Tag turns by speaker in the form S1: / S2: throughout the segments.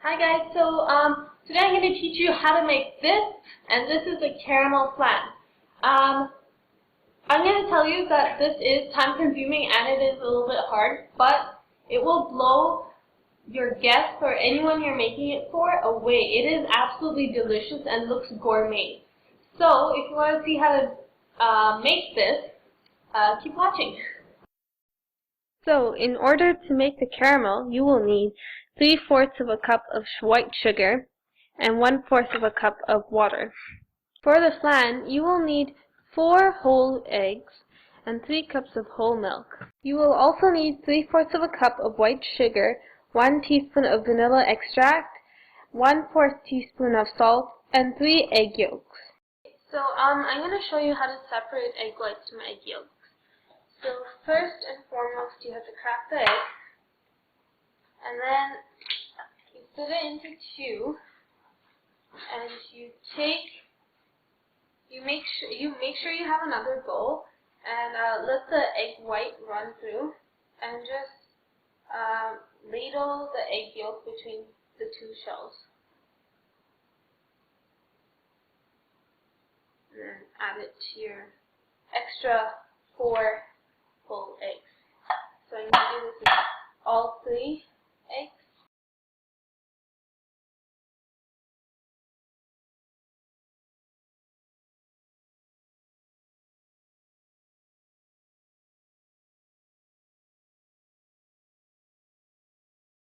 S1: Hi guys, today I'm going to teach you how to make this, and this is a caramel flan. I'm going to tell you that this is time consuming and it is a little bit hard, but it will blow your guests or anyone you're making it for away. It is absolutely delicious and looks gourmet. So if you want to see how to make this, keep watching. So in order to make the caramel, you will need 3/4 of a cup of white sugar and 1/4 of a cup of water. For the flan, you will need 4 whole eggs and 3 cups of whole milk. You will also need 3/4 of a cup of white sugar, 1 teaspoon of vanilla extract, 1/4 teaspoon of salt, and 3 egg yolks. So I'm going to show you how to separate egg whites from egg yolks. So first and foremost, you have to crack the egg, and then you split it into two, and you make sure you have another bowl, and let the egg white run through, and just ladle the egg yolk between the two shells, and then add it to your extra 4 whole eggs. So I'm going to do this with all 3 eggs.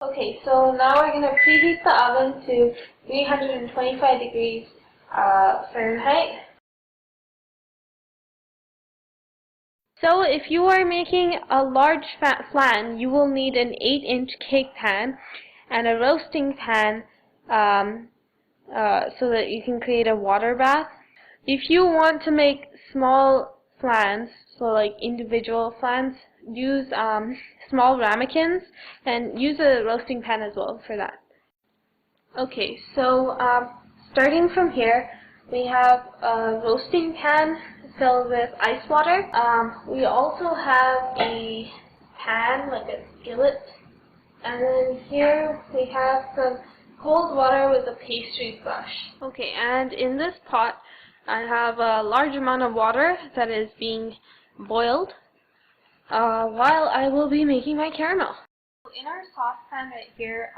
S1: Okay, so now we're going to preheat the oven to 325 degrees Fahrenheit. So if you are making a large flan, you will need an 8-inch cake pan and a roasting pan so that you can create a water bath. If you want to make small flans, so like individual flans, use small ramekins and use a roasting pan as well for that. Okay, so starting from here, we have a roasting pan filled with ice water. We also have a pan, like a skillet, and then here we have some cold water with a pastry brush. Okay, and in this pot I have a large amount of water that is being boiled while I will be making my caramel. In our saucepan right here,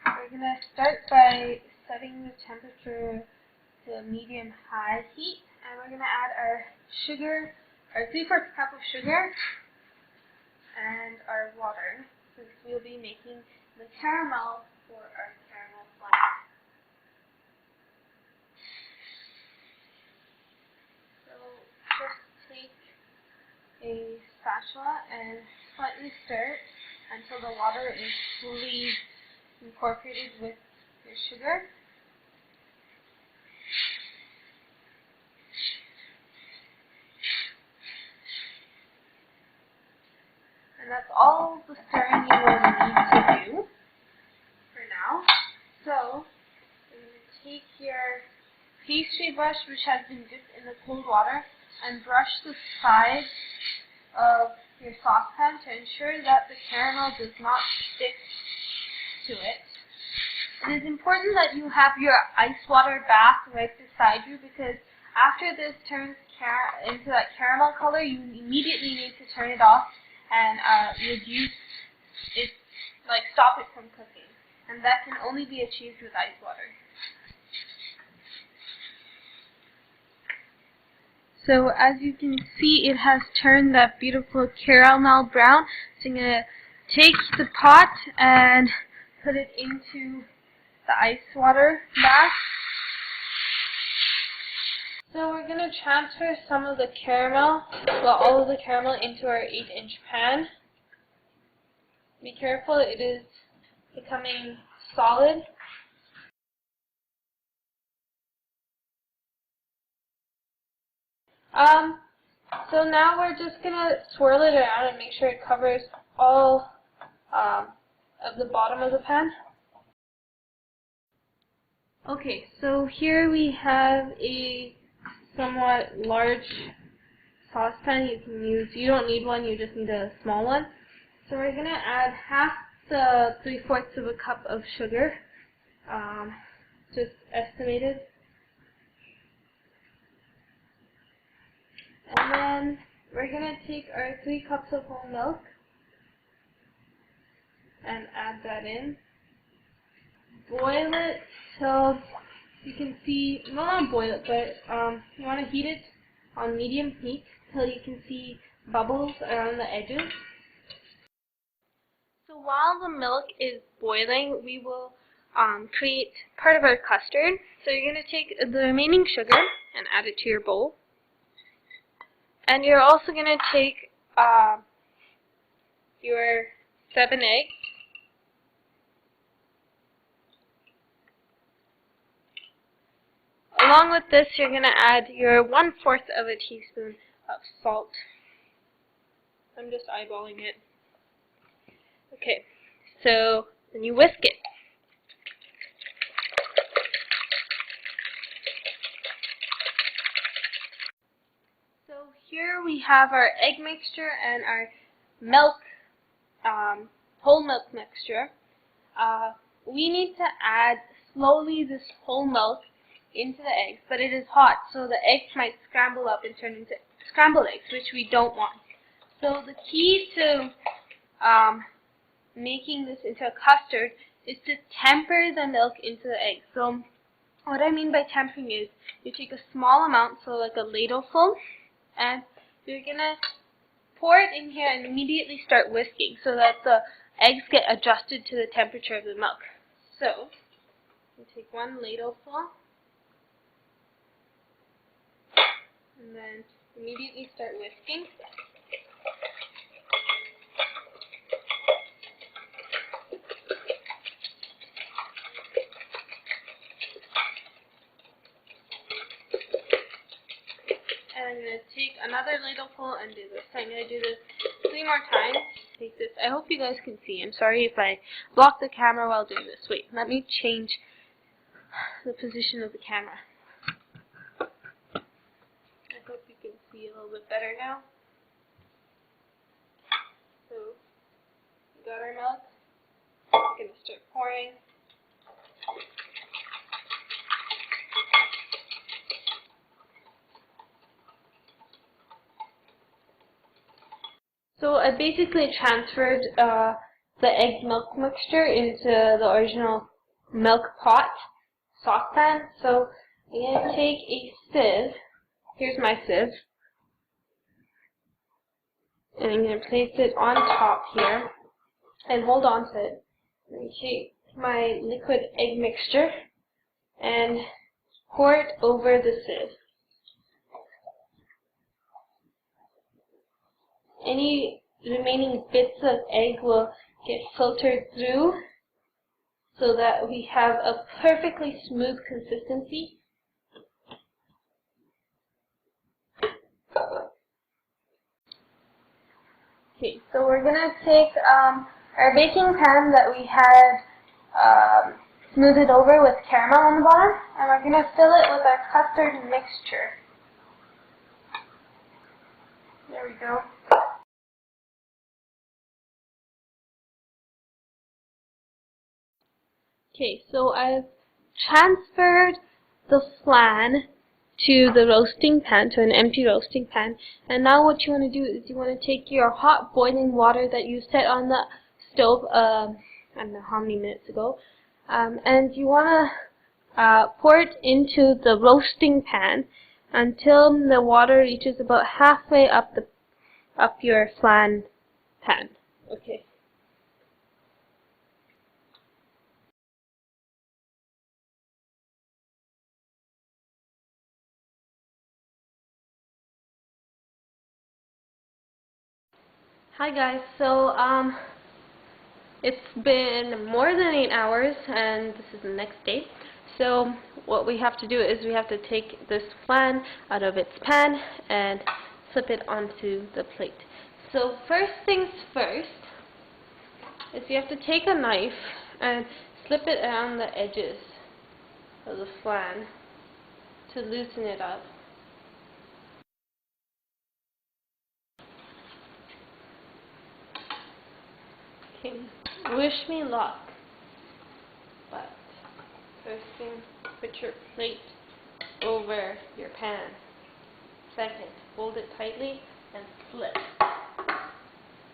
S1: we're going to start by setting the temperature to medium-high heat, and we're going to add our sugar, our 3/4 cup of sugar, and our water, since we'll be making the caramel for our caramel flan. So just take a spatula and slightly stir it until the water is fully incorporated with your sugar. And that's all the stirring you will need to do for now. So, you're going to take your pastry brush, which has been dipped in the cold water, and brush the sides of your saucepan to ensure that the caramel does not stick to it. It is important that you have your ice water bath right beside you, because after this turns into that caramel color, you immediately need to turn it off and reduce it, like stop it from cooking, and that can only be achieved with ice water. So as you can see, it has turned that beautiful caramel brown. So I'm going to take the pot and put it into the ice water bath. So we're going to transfer some of the caramel, well, all of the caramel, into our 8-inch pan. Be careful, it is becoming solid. So now we're just going to swirl it around and make sure it covers all of the bottom of the pan. Okay, so here we have a somewhat large saucepan. You don't need one, you just need a small one. So we're going to add half the 3/4 of a cup of sugar, just estimated. And then we're going to take our 3 cups of whole milk and add that in. Boil it till you can see, well, not boil it, but you want to heat it on medium heat till you can see bubbles around the edges. So while the milk is boiling, we will create part of our custard. So you're going to take the remaining sugar and add it to your bowl. And you're also going to take your 7 eggs. Along with this, you're going to add your 1/4 of a teaspoon of salt. I'm just eyeballing it. Okay, so then you whisk it. So here we have our egg mixture and our milk, whole milk mixture. We need to add slowly this whole milk into the eggs, but it is hot, so the eggs might scramble up and turn into scrambled eggs, which we don't want. So the key to making this into a custard is to temper the milk into the eggs. So what I mean by tempering is you take a small amount, so like a ladleful, and you're going to pour it in here and immediately start whisking so that the eggs get adjusted to the temperature of the milk. So you take 1 ladleful and then immediately start whisking. And I'm going to take another ladleful and do this. So I'm going to do this 3 more times. Take this. I hope you guys can see. I'm sorry if I block the camera while doing this. Wait, let me change the position of the camera. I hope you can see a little bit better now. So, we got our milk. We're going to start pouring. So I basically transferred the egg milk mixture into the original milk pot saucepan. So I'm going to take a sieve. Here's my sieve. And I'm going to place it on top here and hold on to it. I'm going to take my liquid egg mixture and pour it over the sieve. Any remaining bits of egg will get filtered through so that we have a perfectly smooth consistency. Okay, so we're going to take our baking pan that we had smoothed over with caramel on the bottom, and we're going to fill it with our custard mixture. There we go. Okay, so I've transferred the flan to the roasting pan, to an empty roasting pan. And now what you want to do is you want to take your hot boiling water that you set on the stove, I don't know how many minutes ago, and you want to pour it into the roasting pan until the water reaches about halfway up your flan pan. Okay. Hi guys, so it's been more than 8 hours and this is the next day. So what we have to do is we have to take this flan out of its pan and flip it onto the plate. So first things first is you have to take a knife and slip it around the edges of the flan to loosen it up. Okay, wish me luck, but First thing, put your plate over your pan. Second, hold it tightly and flip.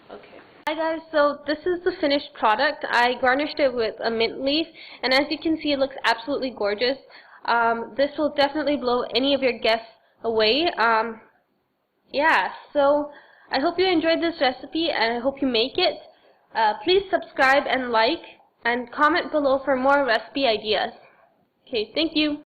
S1: Okay. Hi guys, so this is the finished product. I garnished it with a mint leaf, and as you can see, it looks absolutely gorgeous. This will definitely blow any of your guests away. Yeah, so I hope you enjoyed this recipe, and I hope you make it. Please subscribe and like, and comment below for more recipe ideas. Okay, thank you.